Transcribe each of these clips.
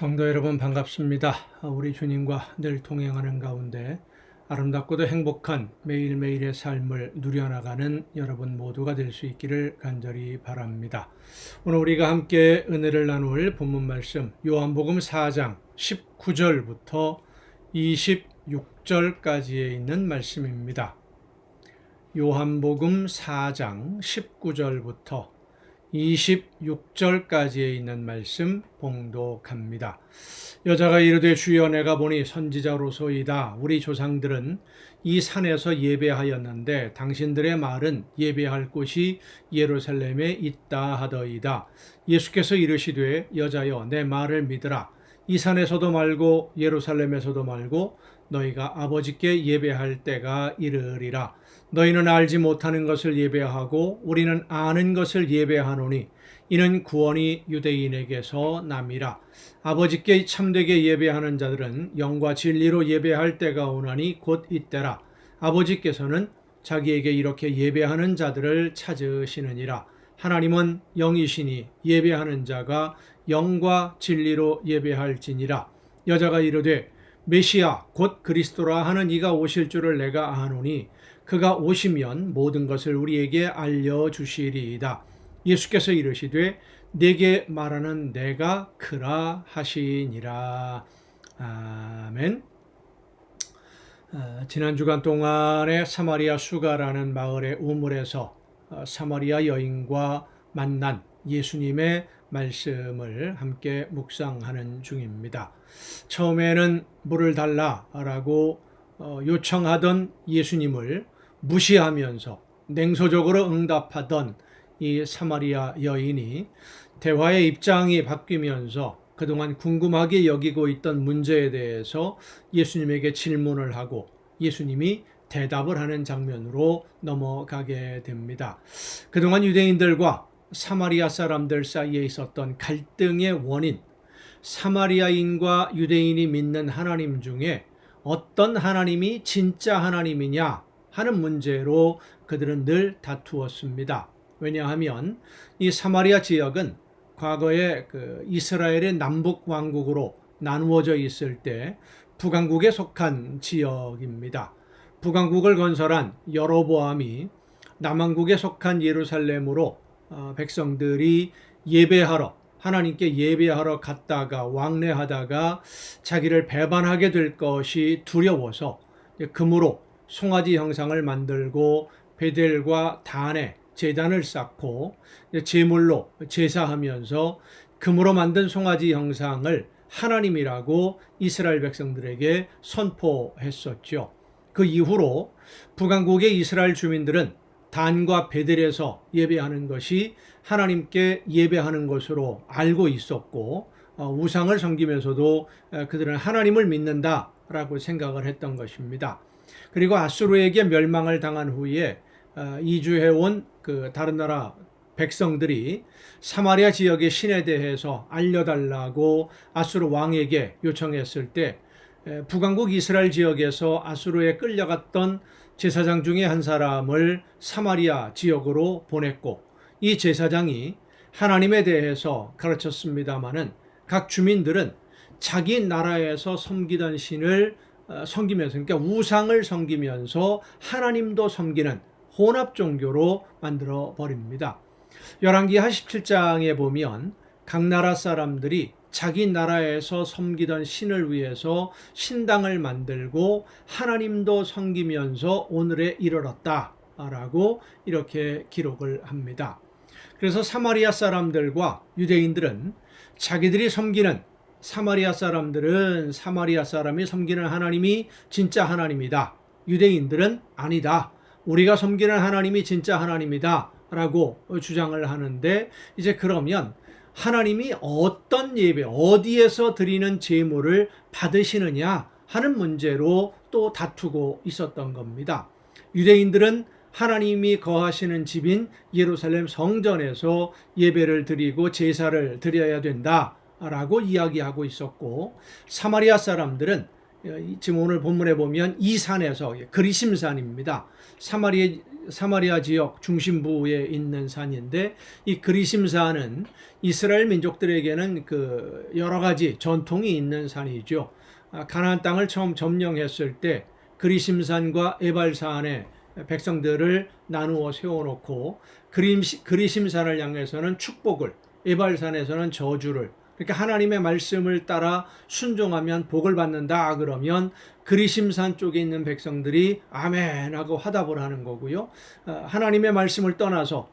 성도 여러분 반갑습니다. 우리 주님과 늘 동행하는 가운데 아름답고도 행복한 매일매일의 삶을 누려나가는 여러분 모두가 될 수 있기를 간절히 바랍니다. 오늘 우리가 함께 은혜를 나눌 본문 말씀 요한복음 4장 19절부터 26절까지에 있는 말씀입니다. 요한복음 4장 19절부터 26절까지에 있는 말씀 봉독합니다. 여자가 이르되 주여 내가 보니 선지자로소이다. 우리 조상들은 이 산에서 예배하였는데 당신들의 말은 예배할 곳이 예루살렘에 있다 하더이다. 예수께서 이르시되 여자여 내 말을 믿으라. 이 산에서도 말고 예루살렘에서도 말고 너희가 아버지께 예배할 때가 이르리라. 너희는 알지 못하는 것을 예배하고 우리는 아는 것을 예배하노니 이는 구원이 유대인에게서 남이라. 아버지께 참되게 예배하는 자들은 영과 진리로 예배할 때가 오나니 곧 이때라. 아버지께서는 자기에게 이렇게 예배하는 자들을 찾으시느니라. 하나님은 영이시니 예배하는 자가 영과 진리로 예배할지니라. 여자가 이르되 메시아 곧 그리스도라 하는 이가 오실 줄을 내가 아노니 그가 오시면 모든 것을 우리에게 알려주시리이다. 예수께서 이르시되 내게 말하는 내가 그라 하시니라. 아멘. 지난 주간 동안에 사마리아 수가라는 마을의 우물에서 사마리아 여인과 만난 예수님의 말씀을 함께 묵상하는 중입니다. 처음에는 물을 달라라고 요청하던 예수님을 무시하면서 냉소적으로 응답하던 이 사마리아 여인이 대화의 입장이 바뀌면서 그동안 궁금하게 여기고 있던 문제에 대해서 예수님에게 질문을 하고 예수님이 대답을 하는 장면으로 넘어가게 됩니다. 그동안 유대인들과 사마리아 사람들 사이에 있었던 갈등의 원인, 사마리아인과 유대인이 믿는 하나님 중에 어떤 하나님이 진짜 하나님이냐 하는 문제로 그들은 늘 다투었습니다. 왜냐하면 이 사마리아 지역은 과거에 이스라엘의 남북 왕국으로 나누어져 있을 때 북왕국에 속한 지역입니다. 북왕국을 건설한 여로보암이 남왕국에 속한 예루살렘으로 백성들이 예배하러 하나님께 예배하러 갔다가 왕래하다가 자기를 배반하게 될 것이 두려워서 금으로 송아지 형상을 만들고 베델과 단에 제단을 쌓고 제물로 제사하면서 금으로 만든 송아지 형상을 하나님이라고 이스라엘 백성들에게 선포했었죠. 그 이후로 북왕국의 이스라엘 주민들은 단과 베델에서 예배하는 것이 하나님께 예배하는 것으로 알고 있었고 우상을 섬기면서도 그들은 하나님을 믿는다라고 생각을 했던 것입니다. 그리고 아수르에게 멸망을 당한 후에 이주해온 다른 나라 백성들이 사마리아 지역의 신에 대해서 알려달라고 아수르 왕에게 요청했을 때 북왕국 이스라엘 지역에서 아수르에 끌려갔던 제사장 중에 한 사람을 사마리아 지역으로 보냈고 이 제사장이 하나님에 대해서 가르쳤습니다마는 각 주민들은 자기 나라에서 섬기던 신을 섬기면서 그러니까 우상을 섬기면서 하나님도 섬기는 혼합 종교로 만들어 버립니다. 열왕기하 17장에 보면 각 나라 사람들이 자기 나라에서 섬기던 신을 위해서 신당을 만들고 하나님도 섬기면서 오늘에 이르렀다라고 이렇게 기록을 합니다. 그래서 사마리아 사람들과 유대인들은 자기들이 섬기는 사마리아 사람이 섬기는 하나님이 진짜 하나님이다. 유대인들은 아니다. 우리가 섬기는 하나님이 진짜 하나님이다 라고 주장을 하는데 이제 그러면 하나님이 어떤 예배, 어디에서 드리는 제물을 받으시느냐 하는 문제로 또 다투고 있었던 겁니다. 유대인들은 하나님이 거하시는 집인 예루살렘 성전에서 예배를 드리고 제사를 드려야 된다라고 이야기하고 있었고 사마리아 사람들은 지금 오늘 본문에 보면 이 산에서 그리심산입니다. 사마리아 지역 중심부에 있는 산인데, 이 그리심산은 이스라엘 민족들에게는 그 여러 가지 전통이 있는 산이죠. 가나안 땅을 처음 점령했을 때 그리심산과 에발산에 백성들을 나누어 세워놓고, 그리심산을 향해서는 축복을, 에발산에서는 저주를, 그러니까 하나님의 말씀을 따라 순종하면 복을 받는다 그러면 그리심산 쪽에 있는 백성들이 아멘 하고 화답을 하는 거고요. 하나님의 말씀을 떠나서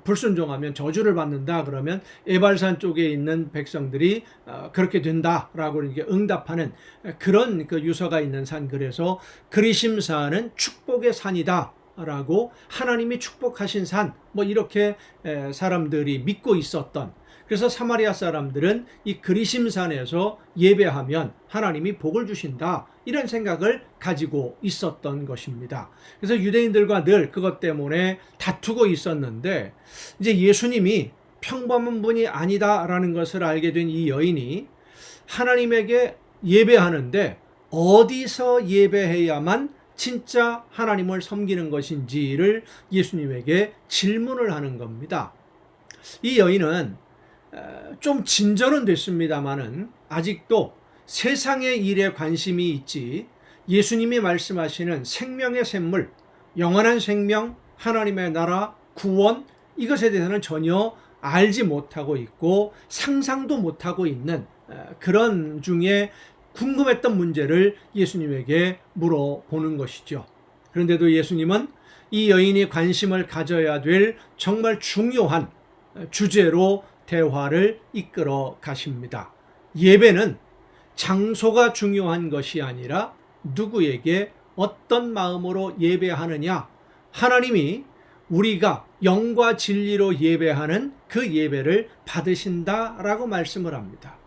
불순종하면 저주를 받는다 그러면 에발산 쪽에 있는 백성들이 그렇게 된다라고 이렇게 응답하는 그런 그 유서가 있는 산. 그래서 그리심산은 축복의 산이다라고, 하나님이 축복하신 산, 뭐 이렇게 사람들이 믿고 있었던. 그래서 사마리아 사람들은 이 그리심산에서 예배하면 하나님이 복을 주신다, 이런 생각을 가지고 있었던 것입니다. 그래서 유대인들과 늘 그것 때문에 다투고 있었는데, 이제 예수님이 평범한 분이 아니다라는 것을 알게 된 이 여인이 하나님에게 예배하는데 어디서 예배해야만 진짜 하나님을 섬기는 것인지를 예수님에게 질문을 하는 겁니다. 이 여인은 좀 진전은 됐습니다만은 아직도 세상의 일에 관심이 있지, 예수님이 말씀하시는 생명의 샘물, 영원한 생명, 하나님의 나라, 구원, 이것에 대해서는 전혀 알지 못하고 있고 상상도 못하고 있는 그런 중에 궁금했던 문제를 예수님에게 물어보는 것이죠. 그런데도 예수님은 이 여인이 관심을 가져야 될 정말 중요한 주제로 대화를 이끌어 가십니다. 예배는 장소가 중요한 것이 아니라 누구에게 어떤 마음으로 예배하느냐, 하나님이 우리가 영과 진리로 예배하는 그 예배를 받으신다라고 말씀을 합니다.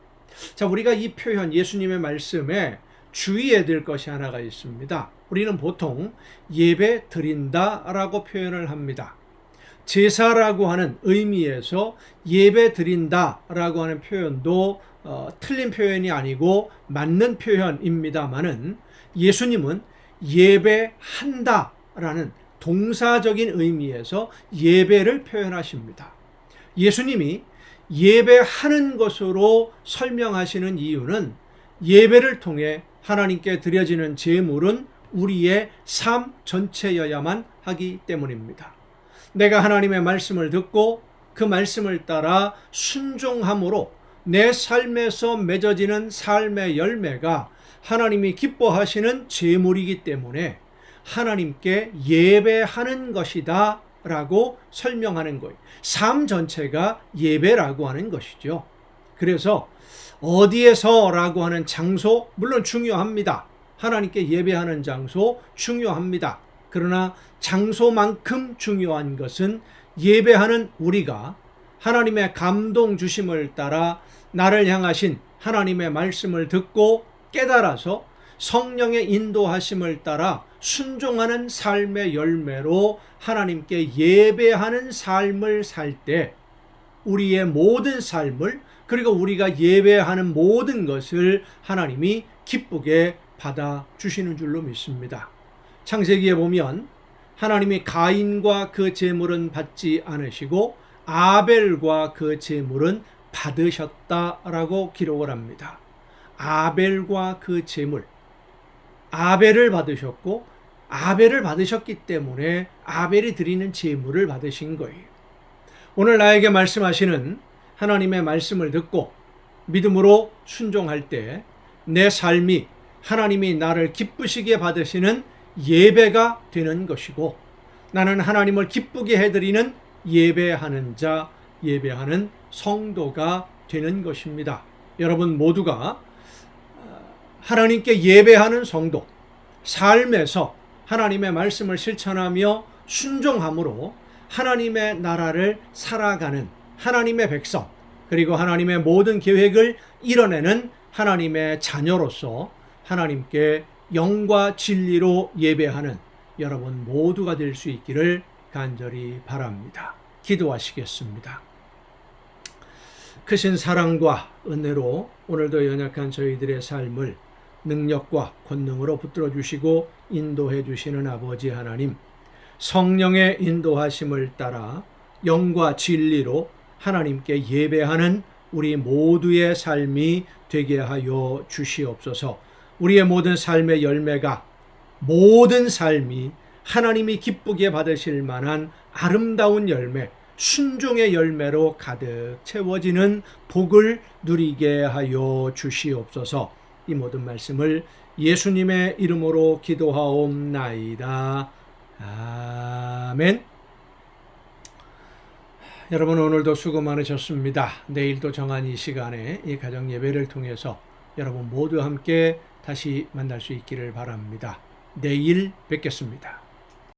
자, 우리가 이 표현, 예수님의 말씀에 주의해야 될 것이 하나가 있습니다. 우리는 보통 예배 드린다라고 표현을 합니다. 제사라고 하는 의미에서 예배 드린다라고 하는 표현도 틀린 표현이 아니고 맞는 표현입니다만은, 예수님은 예배한다라는 동사적인 의미에서 예배를 표현하십니다. 예수님이 예배하는 것으로 설명하시는 이유는 예배를 통해 하나님께 드려지는 제물은 우리의 삶 전체여야만 하기 때문입니다. 내가 하나님의 말씀을 듣고 그 말씀을 따라 순종함으로 내 삶에서 맺어지는 삶의 열매가 하나님이 기뻐하시는 제물이기 때문에 하나님께 예배하는 것이다 라고 설명하는 거예요. 삶 전체가 예배라고 하는 것이죠. 그래서 어디에서라고 하는 장소, 물론 중요합니다. 하나님께 예배하는 장소 중요합니다. 그러나 장소만큼 중요한 것은 예배하는 우리가 하나님의 감동 주심을 따라 나를 향하신 하나님의 말씀을 듣고 깨달아서 성령의 인도하심을 따라 순종하는 삶의 열매로 하나님께 예배하는 삶을 살 때 우리의 모든 삶을, 그리고 우리가 예배하는 모든 것을 하나님이 기쁘게 받아주시는 줄로 믿습니다. 창세기에 보면 하나님이 가인과 그 제물은 받지 않으시고 아벨과 그 제물은 받으셨다라고 기록을 합니다. 아벨과 그 제물, 아벨을 받으셨고 아벨을 받으셨기 때문에 아벨이 드리는 제물을 받으신 거예요. 오늘 나에게 말씀하시는 하나님의 말씀을 듣고 믿음으로 순종할 때 내 삶이 하나님이 나를 기쁘시게 받으시는 예배가 되는 것이고, 나는 하나님을 기쁘게 해드리는 예배하는 자, 예배하는 성도가 되는 것입니다. 여러분 모두가 하나님께 예배하는 성도, 삶에서 하나님의 말씀을 실천하며 순종함으로 하나님의 나라를 살아가는 하나님의 백성, 그리고 하나님의 모든 계획을 이뤄내는 하나님의 자녀로서 하나님께 영과 진리로 예배하는 여러분 모두가 될 수 있기를 간절히 바랍니다. 기도하시겠습니다. 크신 사랑과 은혜로 오늘도 연약한 저희들의 삶을 능력과 권능으로 붙들어 주시고 인도해 주시는 아버지 하나님, 성령의 인도하심을 따라 영과 진리로 하나님께 예배하는 우리 모두의 삶이 되게 하여 주시옵소서. 우리의 모든 삶의 열매가, 모든 삶이 하나님이 기쁘게 받으실 만한 아름다운 열매, 순종의 열매로 가득 채워지는 복을 누리게 하여 주시옵소서. 이 모든 말씀을 예수님의 이름으로 기도하옵나이다. 아멘. 여러분, 오늘도 수고 많으셨습니다. 내일도 정한 이 시간에 이 가정 예배를 통해서 여러분 모두 함께 다시 만날 수 있기를 바랍니다. 내일 뵙겠습니다.